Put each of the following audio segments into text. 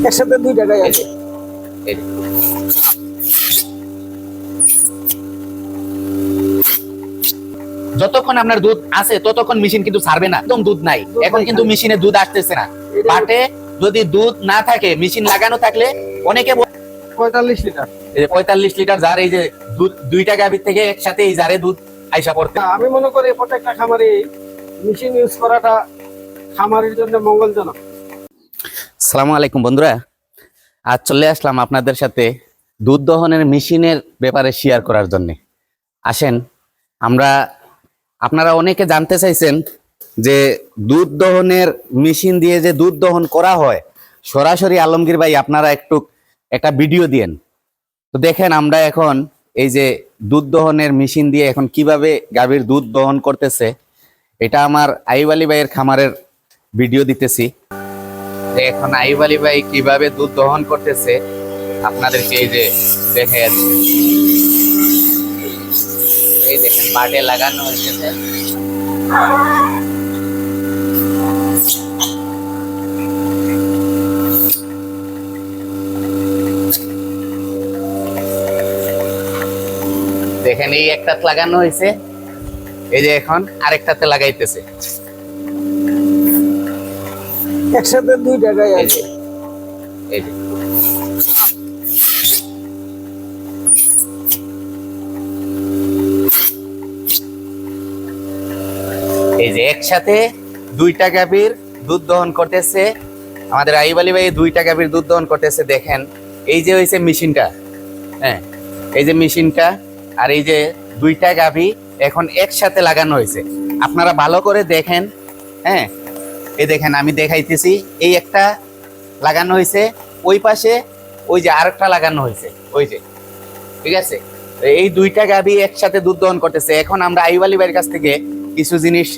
একসাথে দুই টাকায় আছে। এই যে। যতক্ষণ আপনার দুধ আছে ততক্ষণ মেশিন কিন্তু ছাড়বে না, একদম দুধ নাই। এখন কিন্তু মেশিনে দুধ আসতেছে না। বাটে যদি দুধ না থাকে, মেশিন লাগানো থাকলে অনেকে 45 লিটার, এই যে 45 লিটার জার, এই যে দুধ 2 টাকা থেকে একসাথে এই জারে দুধ আইসা পড়তে। আমি মনে করি প্রত্যেকটা খামারে মেশিন ইউজ করাটা খামারের জন্য মঙ্গলজনক। আসসালামু আলাইকুম বন্ধুরা, আজ চলে আসলাম আপনাদের সাথে দুধ দহনের মেশিনের ব্যাপারে শেয়ার করার জন্য। আসেন, আপনারা অনেকে জানতে চাইছেন যে দুধ দহনের মেশিন দিয়ে যে দুধ দহন করা হয় সরাসরি আলমগীর ভাই আপনারা একটা ভিডিও দিয়েন। তো দেখেন আমরা এখন এই যে দুধ দহনের মেশিন দিয়ে এখন কিভাবে গাভীর দুধ দহন করতেছে, এটা আমার আইয়ুব আলী ভাইয়ের খামারের ভিডিও দিতেছি। এখন আইয়ুব আলী ভাই কিভাবে দুধ দহন করতেছে আপনাদেরকে এই যে দেখেন, এই দেখেন বাটে লাগানো হয়েছে। দেখেন এই একটাতে লাগানো হয়েছে, এই যে এখন আরেকটাতে লাগাইতেছে। একসাথে দুই টাকায় এই আছে। যে এই যে এই যে একসাথে 2টা গাভীর দুধ দহন করতেছে আমাদের আইয়ুব আলী ভাই। 2টা গাভীর দুধ দহন করতেছে। দেখেন এই যে হয়েছে মেশিনটা, হ্যাঁ এই যে মেশিনটা, আর এই যে 2টা গাভী এখন একসাথে লাগানো হয়েছে। আপনারা ভালো করে দেখেন, হ্যাঁ এই দেখেন আমি দেখাইতেছি। এই একটা লাগানো হয়েছে, ওই পাশে ওই যে আরেকটা লাগানো হয়েছে, ওই যে, ঠিক আছে। এই 2টা গাভী একসাথে দুধ দহন করতেছে। এখন আমরা আইয়ুব আলী ভাইয়ের কাছ থেকে কিছু জিনিস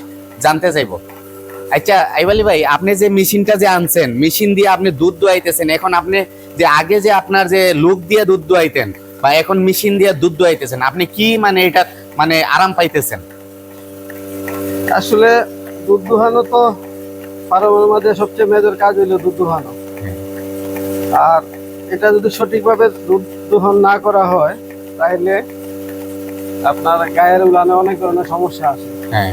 জানতে চাইবো। আচ্ছা আইয়ুব আলী ভাই, আপনি যে মেশিনটা যে আনছেন, মেশিন দিয়ে আপনি দুধ দোয়াইতেছেন, এখন আপনি যে আগে যে আপনার যে লোক দিয়ে দুধ দোয়াইতেন বা এখন মেশিন দিয়ে দুধ দোয়াইতেছেন, আপনি কি মানে এটা মানে আরাম পাইতেছেন? আসলে দুধ দোহানো তো ফার্মের মধ্যে সবচেয়ে মেজর কাজ হইলো দুধ দোহানো। আর এটা যদি সঠিকভাবে দুধ দোহন না করা হয় তাহলে আপনার গায়ের উলানে অনেক ধরনের সমস্যা আসে। হ্যাঁ,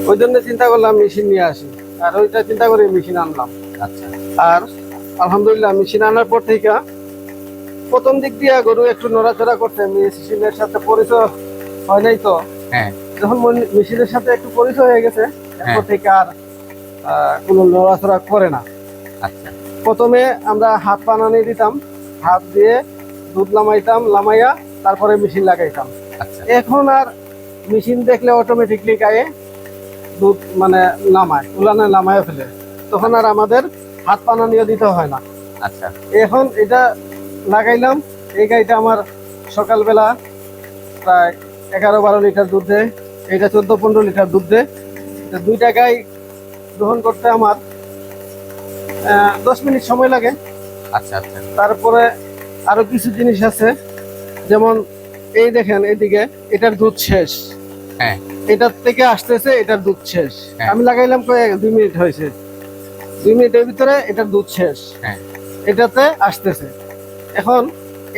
ওই জন্য চিন্তা করলাম মেশিন নিয়ে আসি, আর ওইটা চিন্তা করে মেশিন আনলাম। আচ্ছা, আর আলহামদুলিল্লাহ মেশিন আনার পর থেকে প্রথম দিক দিয়ে গরু একটু নড়াচড়া করতে, মেশিনের সাথে পরিচয় হয় নাই তো। হ্যাঁ যখন মেশিনের সাথে একটু পরিচয় হয়ে গেছে এরপর থেকে আর কোনো নড়াচড়া করে না। আচ্ছা, প্রথমে আমরা হাত বানানি দিতাম, হাত দিয়ে দুধ লামাইয়া তারপরে মেশিন লাগাইতাম। আচ্ছা, এখন আর মেশিন দেখলে অটোমেটিকলি গায়ে দুধ মানে উলানে লামায় ফেলে, তখন আর আমাদের হাত বানানিও দিতে হয় না। আচ্ছা, এখন এটা লাগাইলাম, এই গাইটা আমার সকালবেলা প্রায় 11-12 লিটার দুধ দেয়, এটা 14-15 লিটার দুধ দেয়। 2টা গাই গ্রহণ করতে আমার 10 মিনিট সময় লাগে। আচ্ছা, আচ্ছা, তারপরে আরো কিছু জিনিস আছে, যেমন এই দেখেন এইদিকে এটার দুধ শেষ, হ্যাঁ এটার থেকে আসতেছে এটার দুধ শেষ। হ্যাঁ। আমি লাগাইলাম 2 মিনিট হয়েছে, 2 মিনিটের ভিতরে এটার দুধ শেষ, হ্যাঁ, এটাতে আসতেছে। এখন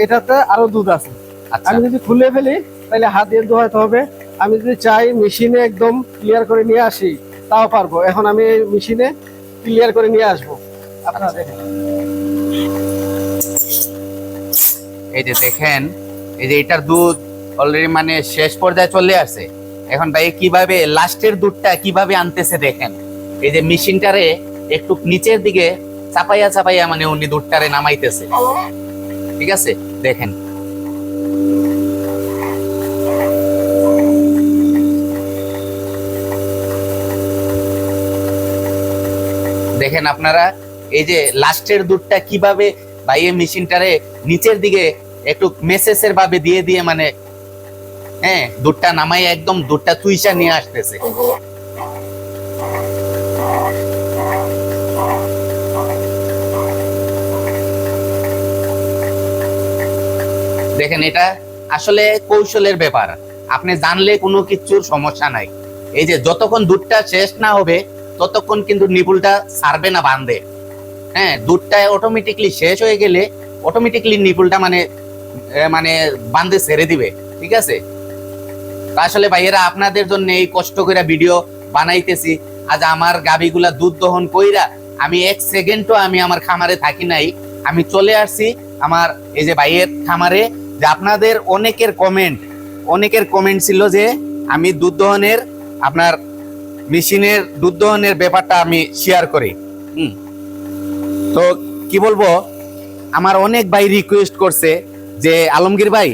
এটাতে আরো দুধ আছে। আচ্ছা, আমি যদি খুলে ফেলি তাহলে হাত দিয়ে ধোয়াতে হবে। আমি যদি চাই মেশিনে একদম ক্লিয়ার করে নিয়ে আসি তাও পারবো। এখন আমি এই মেশিনে ক্লিয়ার করে নিয়ে আসবো, আপনারা দেখেন। এই যে দেখেন, এই যে এটার দুধ অলরেডি মানে শেষ পর্যায়ে চলে আসছে। এখন ভাই কিভাবে লাস্টের দুধটা কিভাবে আনতেছে দেখেন, এই যে মেশিনটারে একটু নিচের দিকে চাপাইয়া মানে উনি দুধটারে নামাইতেছে, ঠিক আছে। দেখেন দেখেন আপনারা, এই যে লাস্টের দুধটা কিভাবে ভাই এই মেশিনটারে নিচের দিকে একটু মেসেজের ভাবে দিয়ে মানে, হ্যাঁ দুধটা নামাই একদম দুধটা চুইসা নিয়ে আসতেছে। দেখেন এটা আসলে কৌশলের ব্যাপার, আপনি জানলে কোনো কিছুর সমস্যা নাই। এই যে যতক্ষণ দুধটা শেষ না হবে ততক্ষণ কিন্তু নিপুলটা ছাড়বে না বাঁধে, হ্যাঁ, দুধটা অটোমেটিকলি শেষ হয়ে গেলে অটোমেটিকলি নিপুলটা মানে মানে বান্ধে ছেড়ে দিবে, ঠিক আছে। তো আসলে ভাইয়েরা আপনাদের জন্য এই কষ্ট করে ভিডিও বানাইতেছি। আজ আমার গাভীগুলা দুধ দহন কইরা আমি 1 সেকেন্ডও আমি আমার খামারে থাকি নাই, আমি চলে আসছি আমার এই যে ভাইয়ের খামারে। যে আপনাদের অনেকের কমেন্ট ছিল যে আমি দুধ দহনের আপনার মেশিনের দুধ দহনের ব্যাপারটা আমি শেয়ার করি। তো কি বলবো, আমার অনেক ভাই রিকোয়েস্ট করছে যে আলমগীর ভাই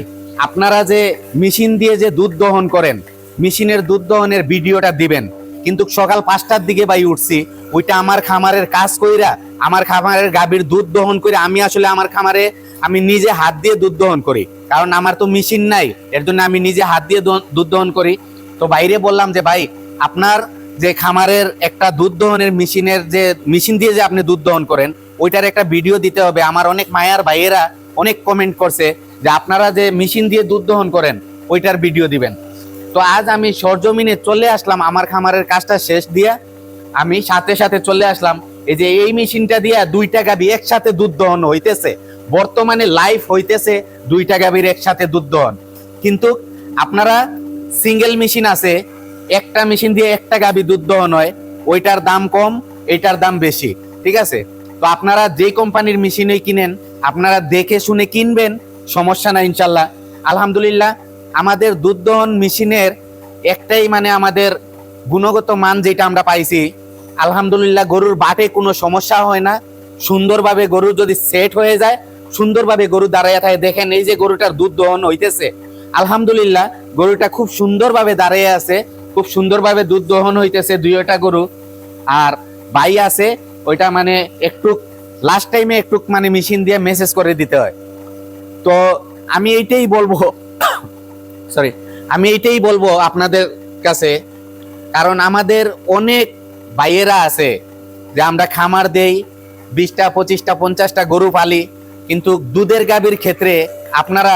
আপনারা যে মেশিন দিয়ে যে দুধ দহন করেন, মেশিনের দুধ দহনের ভিডিওটা দিবেন। কিন্তু সকাল 5টার দিকে ভাই উঠছি, ওইটা আমার খামারের কাজ কইরা আমার খামারের গাভীর দুধ দহন করে আমি আসলে আমার খামারে আমি নিজে হাত দিয়ে দুধ দহন করি, কারণ আমার তো মেশিন নাই, এর জন্য আমি নিজে হাত দিয়ে দুধ দহন করি। তো বাইরে বললাম যে ভাই আপনার যে খামারের একটা দুধ দহনের মেশিনের যে মেশিন দিয়ে যে আপনি দুধ দহন করেন ওইটার একটা ভিডিও দিতে হবে। আমার অনেক মায়ার ভাইয়েরা অনেক কমেন্ট করছে যে আপনারা যে মেশিন দিয়ে দুধ দহন করেন ওইটার ভিডিও দিবেন। তো আজ আমি সরজমিনে চলে আসলাম, আমার খামারের কাজটা শেষ দিয়া আমি সাথে সাথে চলে আসলাম। এই যে এই মেশিনটা দিয়া 2টা গাভী একসাথে দুধ দহন হইতেছে, বর্তমানে লাইভ হইতেছে 2টা গাভীর একসাথে দুধ দহন। কিন্তু আপনারা সিঙ্গেল মেশিন আছে, একটা মেশিন দিয়ে একটা গাভী দুধ দহন হয়, ওইটার দাম কম, এটার দাম বেশি, ঠিক আছে। তো আপনারা যে কোম্পানির মেশিনই কিনেন আপনারা দেখে শুনে কিনবেন, সমস্যা নাই ইনশাল্লাহ। আলহামদুলিল্লাহ আমাদের দুধ দহন মেশিনের একটাই মানে আমাদের গুণগত মান যেটা আমরা পাইছি, আলহামদুলিল্লাহ গরুর বাটে কোনো সমস্যা হয় না, সুন্দরভাবে গরু যদি সেট হয়ে যায় সুন্দরভাবে গরু দাঁড়াইয়া থাকে। দেখেন এই যে গরুটার দুধ দহন হইতেছে, আলহামদুলিল্লাহ গরুটা খুব সুন্দরভাবে দাঁড়িয়ে আছে, খুব সুন্দরভাবে দুধ দহন হইতেছে 2টা গরু। আর ভাই আছে ওইটা মানে একটু লাস্ট টাইমে একটু মানে মেশিন দিয়ে মেসেজ করে দিতে হয়। তো আমি এইটাই বলবো আপনাদের কাছে, কারণ আমাদের অনেক ভাইয়েরা আছে যে আমরা খামার দেই 20টা 25টা 50টা গরু পালি, কিন্তু দুধের গাভীর ক্ষেত্রে আপনারা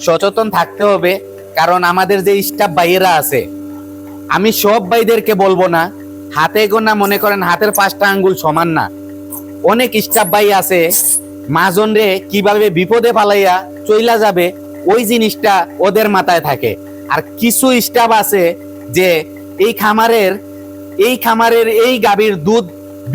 সচেতন থাকতে হবে। কারণ আমাদের যে স্টাফ ভাইয়েরা আছে, আমি সব ভাইদেরকে বলবো না, হাতে গোনা মনে করেন হাতের 5টা আঙ্গুল সমান না। অনেক স্টাফ ভাই আছে মাজন রে কিভাবে বিপদে ফালাইয়া চইলা যাবে ওই জিনিসটা ওদের মাথায় থাকে। আর কিছু স্টাফ আছে যে এই খামারের এই গাভীর দুধ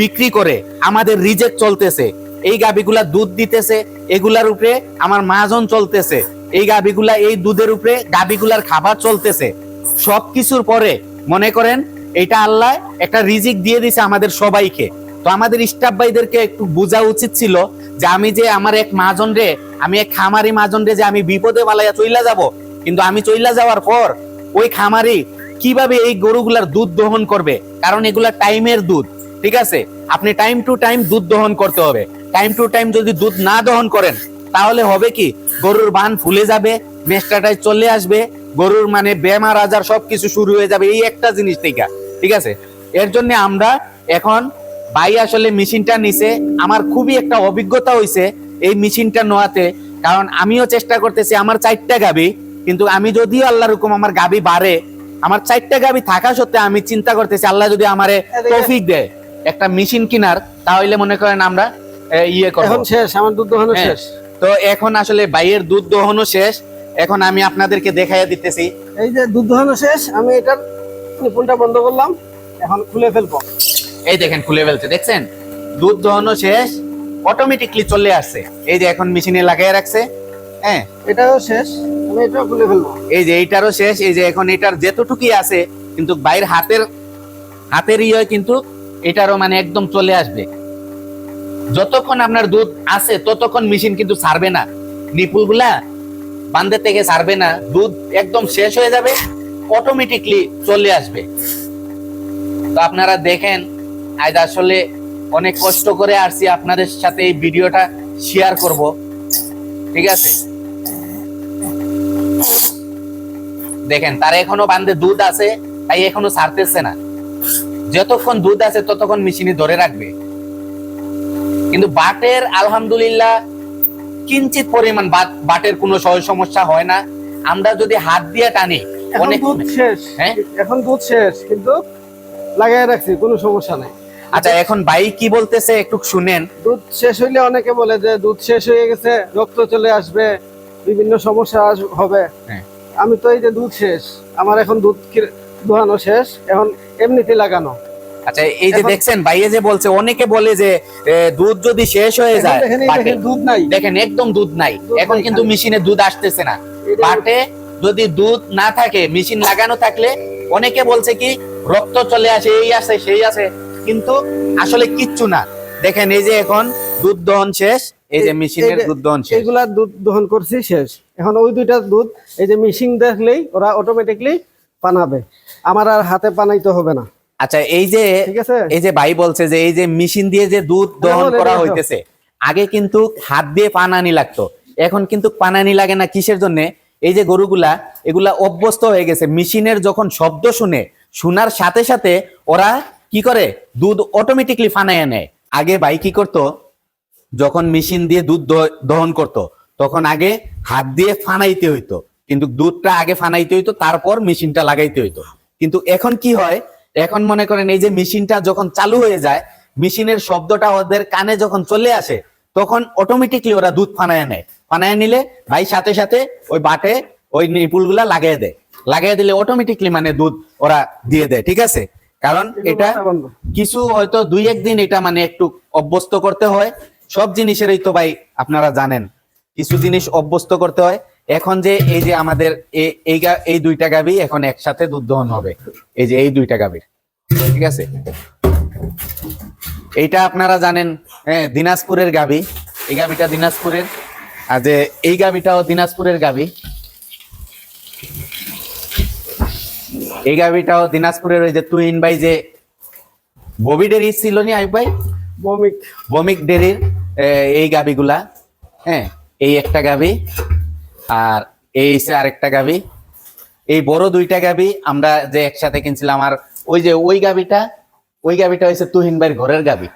বিক্রি করে আমাদের রিজেক্ট চলতেছে, এই গাভীগুলা দুধ দিতেছে, এগুলার উপরে আমার মাজন চলতেছে, এই গাভীগুলা এই দুধের উপরে গাভীগুলার খাবার চলতেছে। সবকিছুর পরে মনে করেন এটা আল্লাহ একটা রিজিক দিয়ে দিছে আমাদের সবাইকে। তো আমাদের স্টাফ ভাইদেরকে একটু বোঝা উচিত ছিল যে আমি যে আমার এক মাজন রে, আমি এক খামারি মাজন রে যে আমি বিপদে বালাইয়া চইলা যাব, কিন্তু আমি চইলা যাওয়ার পর ওই খামারি কিভাবে এই গরুগুলার দুধ দহন করবে, কারণ এগুলা টাইমের দুধ, ঠিক আছে। আপনি টাইম টু টাইম দুধ দহন করতে হবে। টাইম টু টাইম যদি দুধ না দহন করেন তাহলে হবে কি, গরুর বান ফুলে যাবে, মেস্টাটাই চলে আসবে, গরুর মানে বেমার আজার সবকিছু শুরু হয়ে যাবে এই একটা জিনিস থেকে, ঠিক আছে। এর জন্য আমরা এখন ভাই আসলে মেশিনটা নিছে, আমার খুবই একটা অভিজ্ঞতা হইছে এই মেশিনটা নেওয়াতে। কারণ আমিও চেষ্টা করতেছি, আমার 4টা গাভী, কিন্তু আমি যদিও আল্লাহর হুকুম আমার গাভী বাড়ে, আমার 4টা গাভী থাকা সত্ত্বেও আমি চিন্তা করতেছি আল্লাহ যদি আমারে তৌফিক দেয় একটা মেশিন কিনার, তাহলে মনে করেন আমরা ইয়ে করব। এখন শেষ, আমার দুধ দহন শেষ। তো এখন আসলে ভাইয়ের দুধ দহনও শেষ, এখন আমি আপনাদেরকে দেখাইয়া দিতেছি। এই যে দুধ দহন শেষ, আমি এটার নিপুলটা বন্ধ করলাম, এখন খুলে ফেলবো। এই দেখেন খুলে ফেলছে, দেখছেন দুধ দহনও শেষ, অটোমেটিকলি চলে আসছে। এই যে এখন মেশিনে লাগাই রাখছে, হ্যাঁ এটাও শেষ, আমি এটাও খুলে ফেলবো। এই যে এইটারও শেষ, এই যে এখন এটার যেতটুকুই আছে কিন্তু বাইরের হাতের ইয়ে কিন্তু এটারও মানে একদম চলে আসবে। যতক্ষণ আপনার দুধ আছে ততক্ষণ মেশিন কিন্তু ছাড়বে না, নিপুলগুলা বান্ধে থেকে ছাড়বে না, দুধ একদম শেষ হয়ে যাবে, অটোমেটিকলি চলে আসবে। তো আপনারা দেখেন আজ আসলে অনেক কষ্ট করে আসছি আপনাদের সাথে এই ভিডিওটা শেয়ার করব, ঠিক আছে। দেখেন তার এখনো বান্ধে দুধ আছে, তাই এখনো ছাড়তেছে না, যতক্ষণ দুধ আছে ততক্ষণ মেশিনে ধরে রাখবে। কিন্তু বাটের আলহামদুলিল্লাহ কিঞ্চিত পরিমাণ বাটের কোনো সমস্যা হয় না। আমরা যদি হাত দিয়ে টানি অনেক দুধ শেষ, হ্যাঁ এখন দুধ শেষ, কিন্তু লাগাই রাখছি, কোনো সমস্যা নাই। আচ্ছা এখন ভাই কি বলতেছে একটু শুনেন। দুধ শেষ হইলে অনেকে বলে যে দুধ শেষ হয়ে গেছে, রক্ত চলে আসবে, বিভিন্ন সমস্যা হবে। হ্যাঁ। আমি তো এই যে দুধ শেষ, আমার এখন দুধ দোহানো শেষ, এখন এমনিতে লাগানো। আচ্ছা এই যে এখন- দেখছেন ভাইয়ে যে বলছে, অনেকে বলে যে দুধ যদি শেষ হয়ে এখন যায় দেখেন, এই বাটে, দেখেন দুধ নাই। দেখেন একদম দুধ নাই, দুধ এখন নাই কিন্তু খালি। মেশিনে দুধ আসতেছে না। এটা- বাটে যদি দুধ না থাকে, মেশিন লাগানো থাকলে অনেকে বলছে কি রক্ত চলে আসে, এই আসে সেই আসে, কিন্তু আসলে কিচ্ছু না। দেখেন এই যে এখন দুধ দহন শেষ, এই যে মেশিনের দুধ দহন শেষ। এইগুলা দুধ দহন করছি শেষ, এখন ওই দুইটা দুধ এই যে মেশিন দেখলেই ওরা অটোমেটিকলি পানাবে, আমার আর হাতে পানাইতে হবে না। আচ্ছা এই যে ঠিক আছে। এই যে ভাই বলছে যে এই যে মেশিন দিয়ে যে দুধ দহন বলে করা দিও। হইতেছে, আগে কিন্তু হাত দিয়ে পানানি লাগতো, এখন কিন্তু পানানি লাগে না। কিসের জন্য? এই যে গরুগুলা এগুলা অভ্যস্ত হয়ে গেছে, মেশিনের যখন শব্দ শোনার সাথে সাথে ওরা কি করে, দুধ অটোমেটিকলি ফানায় নেয়। আগে ভাই কি করতো, যখন মেশিন দিয়ে দুধ দহন করত, তখন আগে হাত দিয়ে ফানাইতে হইতো, কিন্তু দুধটা আগে ফানাইতে হইতো, তারপর মেশিনটা লাগাইতে হইতো। কিন্তু এখন কি হয়, এখন মনে করেন এই যে মেশিনটা যখন চালু হয়ে যায়, মেশিনের শব্দটা ওদের কানে যখন চলে আসে, তখন অটোমেটিকলি ওরা দুধ ফানায় নেয়। ফানায় নিলে ভাই সাথে সাথে ওই বাটে ওই নিপুল গুলা লাগিয়ে দেয়, লাগিয়ে দিলে অটোমেটিকলি মানে দুধ ওরা দিয়ে দেয়। ঠিক আছে, কারণ এটা কিছু হয়তো 2-1 দিন এটা মানে একটু অভ্যস্ত করতে হয়। সব জিনিসেরই তো ভাই আপনারা জানেন কিছু জিনিস অভ্যস্ত করতে হয়। এখন যে এই যে আমাদের এই দুইটা গাভী এখন একসাথে দুধ দহন হবে, এই যে এই দুইটা গাভীর, ঠিক আছে। এইটা আপনারা জানেন, হ্যাঁ, দিনাজপুরের গাভী, এই গাভীটা দিনাজপুরের, আর যে এই গাভীটাও দিনাজপুরের গাভী, এই গাভীটাও দিনাজপুরের। ওই যে তুহিন ভাই যে ববি ডেরি ছিল নি আইব ভাই, বমিক ডেরির এই গাভীগুলা, হ্যাঁ, এই একটা গাভী আর এই হচ্ছে আরেকটা গাভী। এই বড় দুইটা গাভী আমরা যে একসাথে কিনছিলাম, আর ওই যে ওই গাভীটা হচ্ছে তুহিন ভাইয়ের ঘরের গাভী।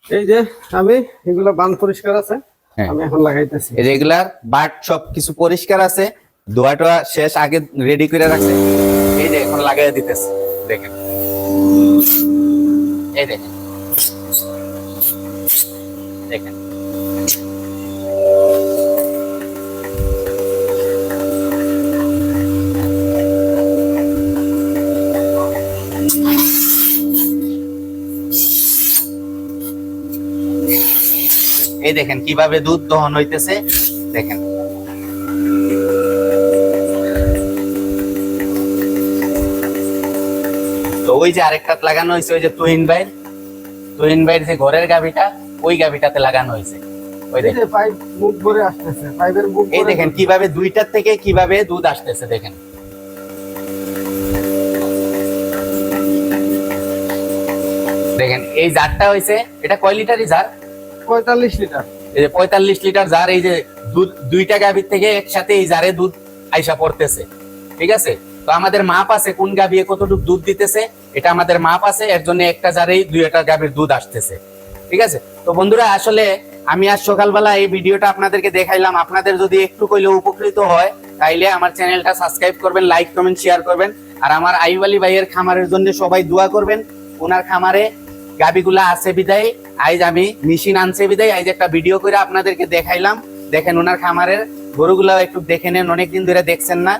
এই যে আমি এগুলো বান পরিষ্কার আছে, হ্যাঁ। আমি এখন লাগাইতেছি। এই যে এগুলার বাট সব কিছু পরিষ্কার আছে, ধোয়াটা শেষ, আগে রেডি করে রাখছে, এই যে এখন লাগাই দিতেছে। দেখেন এই দেখেন দেখেন এই দেখেন কিভাবে দুধ দহন হইতেছে, দেখেন। তো ওই যে আরেকটা লাগানো হয়েছে, ওই যে তুহিন ভাইয়ের যে ঘরের গাভীটা, ওই গাভীটাতে লাগানো হয়েছে। ওই এই দেখেন, যে পাইপ মুখ ভরে আসতেছে, পাইপের মুখ এই ভরে দেখেন কিভাবে দুইটার থেকে কিভাবে দুধ আসতেছে, দেখেন। দেখেন এই জারটা হয়েছে, এটা কয় লিটারই জার? 45 লিটার। এই যে 45 লিটার জার, এই যে দুধ দুইটা গাভীর থেকে একসাথে এই জারে দুধ আইসা পড়তেছে। ঠিক আছে, তো আমাদের মাপ আছে কোন গাভী কতটুকু দুধ দিতেছে, এটা আমাদের মাপ আছে, এর জন্য একটা জারেই 2টা গাভীর দুধ আসতেছে। ঠিক আছে, তো বন্ধুরা আসলে আমি আজ সকালবেলা এই ভিডিওটা আপনাদেরকে দেখাইলাম। আপনাদের যদি একটু কইলে উপকৃত হয়, তাইলে আমার চ্যানেলটা সাবস্ক্রাইব করবেন, লাইক কমেন্ট শেয়ার করবেন, আর আমার আইয়ুব আলী ভাইয়ের খামারের জন্য সবাই দোয়া করবেন। ওনার খামারে গাভীগুলা আছে বিদায়, আজ আমি মেশিন আনছে বিদায় আজ একটা ভিডিও করে আপনাদেরকে দেখাইলাম। দেখেন ওনার খামারের গরুগুলা একটু দেখে নেন, অনেকদিন ধরে দেখছেন না।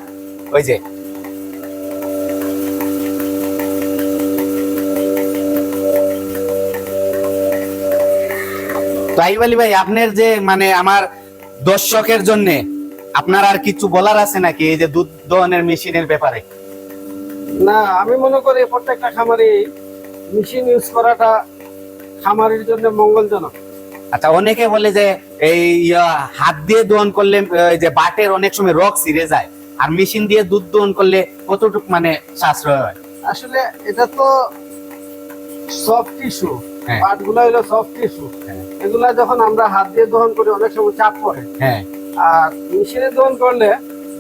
ওই যে তো আইয়ুব আলী ভাই, আপনার যে মানে আমার দর্শকের জন্য আপনার আর কিছু বলার আছে নাকি এই যে দুধ দহনের মেশিনের ব্যাপারে? না, আমি মনে করি প্রত্যেকটা খামারে মেশিন ইউজ করাটা খামারের জন্য মঙ্গলজনক। আচ্ছা, অনেকে বলে যে এই হাত দিয়ে দহন করলে এই যে বাটের অনেক সময় রক ছিঁড়ে যায়, আর মেশিন দিয়ে দুধ দহন করলে কতটুক মানে সাশ্রয় হয়? আসলে এটা তো সফট টিস্যু, হ্যাঁ। পাটগুলো হলো সফট টিস্যু, হ্যাঁ। এগুলা যখন আমরা হাত দিয়ে দহন করি অনেক সময় চাপ পড়ে। হ্যাঁ, আর মেশিনে দহন করলে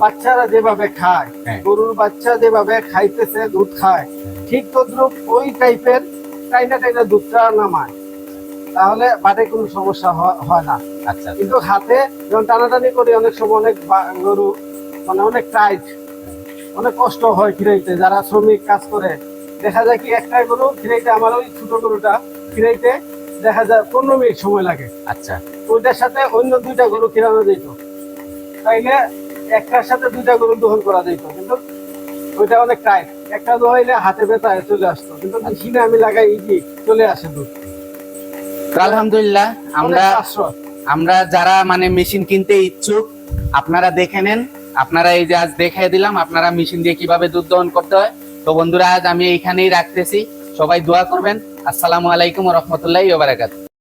বাচ্চারা যেভাবে খায়, হ্যাঁ। গরুর বাচ্চা যেভাবে খাইতেছে দুধ খায়, ঠিক তদ্রুপ ওই টাইপের টাইনা টাইনা দুধটা নামায়, তাহলে বাটে কোনো সমস্যা হয় না। আচ্ছা, কিন্তু হাতে যখন টানাটানি করি অনেক সময় অনেক গরু মানে অনেক টাইট, অনেক কষ্ট হয় ফিরাইতে, যারা শ্রমিক কাজ করে দেখা যায় কি একটা গরু খিরাইতে আমার ওই ছোট গরুটা খিরাইতে দেখা যায় 15 মিনিট সময় লাগে। আচ্ছা ওইটার সাথে অন্য দুইটা গরু খিরানো যেত, তাইলে একটার সাথে দুইটা গরু দহন করা যেত, কিন্তু ওইটা অনেক টাইট, একটা দোহাইলে হাতে ব্যথা চলে আসতো, কিন্তু মেশিনে আমি লাগাই ইজি চলে আসে দুধ। তো আলহামদুলিল্লাহ আমরা অনেক সাশ্রয়। আমরা যারা মানে মেশিন কিনতে ইচ্ছুক আপনারা দেখে নেন, আপনারা এই যে আজ দেখিয়ে দিলাম আপনারা মেশিন দিয়ে কিভাবে দুধ দহন করতে হয়। তো বন্ধুরা আজ আমি এইখানেই রাখতেছি, সবাই দোয়া করবেন। আসসালামু আলাইকুম ওয়া রাহমাতুল্লাহি ওয়া বারাকাতুহু।